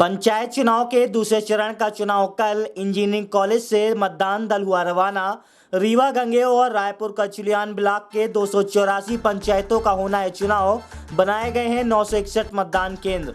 पंचायत चुनाव के दूसरे चरण का चुनाव कल इंजीनियरिंग कॉलेज से मतदान दल हुआ रवाना। रीवा, गंगेओ और रायपुर कचलियान ब्लॉक के 284 पंचायतों का होना है चुनाव। बनाए गए हैं 961 मतदान केंद्र।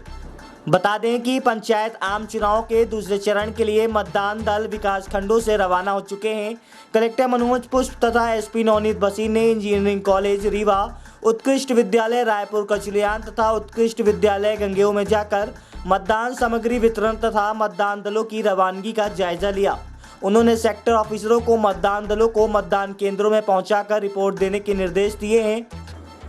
बता दें कि पंचायत आम चुनाव के दूसरे चरण के लिए मतदान दल विकास खंडों से रवाना हो चुके हैं। कलेक्टर मनोज पुष्प तथा एसपी नवनीत भसीन ने इंजीनियरिंग कॉलेज रीवा, उत्कृष्ट विद्यालय रायपुर कचलियान तथा उत्कृष्ट विद्यालय गंगेओ में जाकर मतदान सामग्री वितरण तथा मतदान दलों की रवानगी का जायजा लिया। उन्होंने सेक्टर ऑफिसरों को मतदान दलों को मतदान केंद्रों में पहुंचाकर रिपोर्ट देने के निर्देश दिए हैं।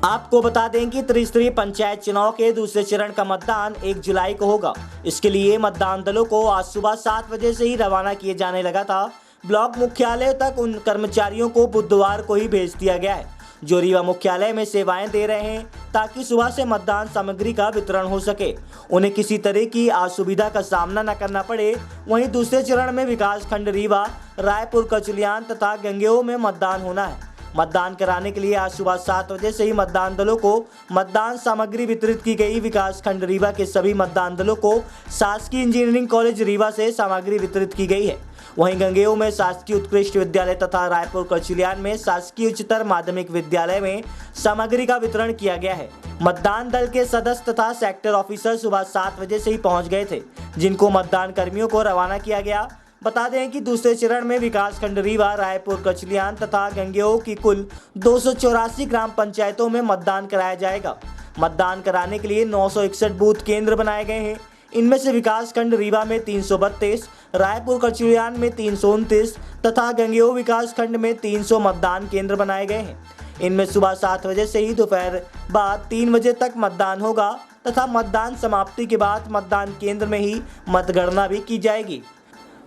आपको बता दें कि त्रिस्तरीय पंचायत चुनाव के दूसरे चरण का मतदान 1 जुलाई को होगा। इसके लिए मतदान दलों को आज सुबह 7 बजे से ही रवाना किए जाने लगा था। ब्लॉक मुख्यालय तक उन कर्मचारियों को बुधवार को ही भेज दिया गया है जो रीवा मुख्यालय में सेवाएं दे रहे हैं, ताकि सुबह से मतदान सामग्री का वितरण हो सके, उन्हें किसी तरह की असुविधा का सामना न करना पड़े। वहीं दूसरे चरण में विकास खंड रीवा, रायपुर कचलियान तथा गंगेओ में मतदान होना है। मतदान कराने के लिए आज सुबह 7 बजे से ही मतदान दलों को मतदान सामग्री वितरित की गई। विकास खंड रीवा के सभी मतदान दलों को शासकीय इंजीनियरिंग कॉलेज रीवा से सामग्री वितरित की गई है। वहीं गंगेओ में शासकीय उत्कृष्ट विद्यालय तथा रायपुर कचलियान में शासकीय उच्चतर माध्यमिक विद्यालय में सामग्री का वितरण किया गया है। मतदान दल के सदस्य तथा सेक्टर ऑफिसर सुबह 7 बजे से ही पहुंच गए थे, जिनको मतदान कर्मियों को रवाना किया गया। बता दें कि दूसरे चरण में विकास खंड रीवा, रायपुर कचलियान तथा गंगेओ की कुल 284 ग्राम पंचायतों में मतदान कराया जाएगा। मतदान कराने के लिए 961 बूथ केंद्र बनाए गए हैं। इनमें से विकास खंड रीवा में 332, रायपुर कचलियान में 329 तथा गंगेओ विकास खंड में 300 मतदान केंद्र बनाए गए हैं। इनमें सुबह 7 बजे से ही दोपहर बाद 3 बजे तक मतदान होगा तथा मतदान समाप्ति के बाद मतदान केंद्र में ही मतगणना भी की जाएगी।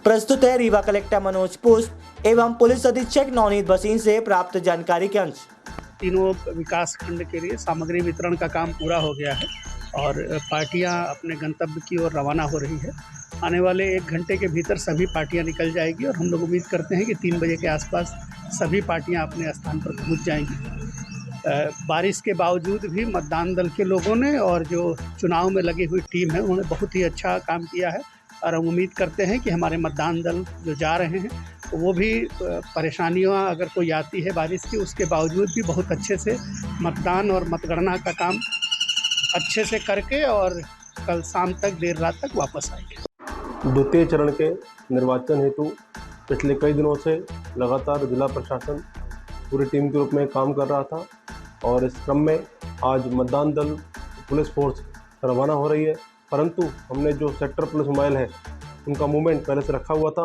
प्रस्तुत है रीवा कलेक्टर मनोज पुष्प एवं पुलिस अधीक्षक नवनीत भसीन से प्राप्त जानकारी के अंश। तीनों विकास खंड के लिए सामग्री वितरण का काम पूरा हो गया है और पार्टियां अपने गंतव्य की ओर रवाना हो रही है। आने वाले 1 घंटे के भीतर सभी पार्टियां निकल जाएगी और हम लोग उम्मीद करते हैं कि 3 बजे के आसपास सभी पार्टियां अपने स्थान पर पहुंच जाएंगी। बारिश के बावजूद भी मतदान दल के लोगों ने और जो चुनाव में लगी हुई टीम है उन्होंने बहुत ही अच्छा काम किया है और हम उम्मीद करते हैं कि हमारे मतदान दल जो जा रहे हैं तो वो भी परेशानियां अगर कोई आती है बारिश की, उसके बावजूद भी बहुत अच्छे से मतदान और मतगणना का काम अच्छे से करके और कल शाम तक देर रात तक वापस आएंगे। द्वितीय चरण के निर्वाचन हेतु पिछले कई दिनों से लगातार जिला प्रशासन पूरी टीम के रूप में काम कर रहा था और इस क्रम में आज मतदान दल पुलिस फोर्स रवाना हो रही है। परंतु हमने जो सेक्टर पुलिस मोबाइल है उनका मूवमेंट पहले से रखा हुआ था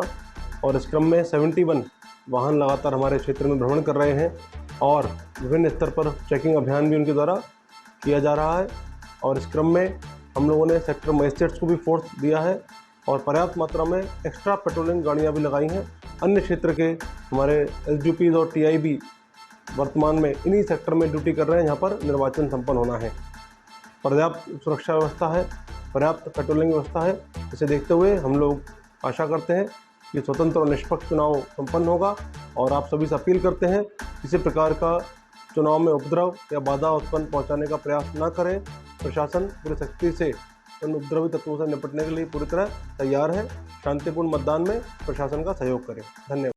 और इस क्रम में 71 वाहन लगातार हमारे क्षेत्र में भ्रमण कर रहे हैं और विभिन्न स्तर पर चेकिंग अभियान भी उनके द्वारा किया जा रहा है। और इस क्रम में हम लोगों ने सेक्टर मजिस्ट्रेट्स को भी फोर्स दिया है और पर्याप्त मात्रा में एक्स्ट्रा पेट्रोलिंग गाड़ियाँ भी लगाई हैं। अन्य क्षेत्र के हमारे एसडीपीज और टीआईबी वर्तमान में इन्हीं सेक्टर में ड्यूटी कर रहे हैं जहाँ पर निर्वाचन संपन्न होना है। पर्याप्त सुरक्षा व्यवस्था है, पर्याप्त पेट्रोलिंग व्यवस्था है। इसे देखते हुए हम लोग आशा करते हैं कि स्वतंत्र और निष्पक्ष चुनाव संपन्न होगा और आप सभी से अपील करते हैं किसी प्रकार का चुनाव में उपद्रव या बाधा उत्पन्न पहुंचाने का प्रयास न करें। प्रशासन पूरी सख्ती से उन उपद्रवी तत्वों से निपटने के लिए पूरी तरह तैयार है। शांतिपूर्ण मतदान में प्रशासन का सहयोग करें। धन्यवाद।